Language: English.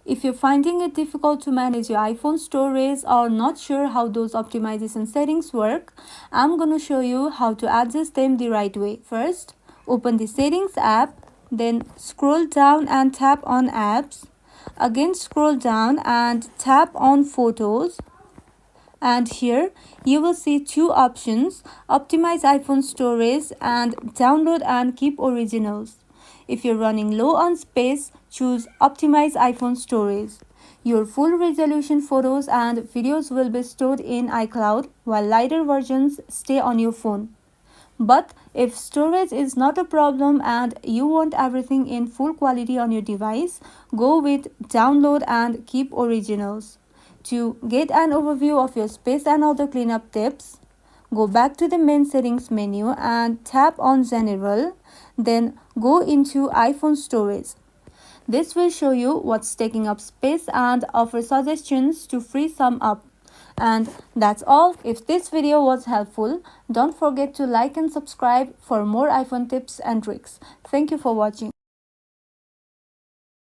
If you're finding it difficult to manage your iPhone storage or not sure how those optimization settings work, I'm gonna show you how to adjust them the right way. First, open the Settings app, then scroll down and tap on Apps. Again, scroll down and tap on Photos. And here you will see two options: optimize iPhone storage and download and keep originals. If you're running low on space, choose optimize iPhone storage. Your full resolution photos and videos will be stored in iCloud, while lighter versions stay on your phone. But if storage is not a problem and you want everything in full quality on your device, go with download and keep originals. To get an overview of your space and other cleanup tips, go back to the main settings menu and tap on General, then go into iPhone storage. This will show you what's taking up space and offer suggestions to free some up. And that's all. If this video was helpful, don't forget to like and subscribe for more iPhone tips and tricks. Thank you for watching.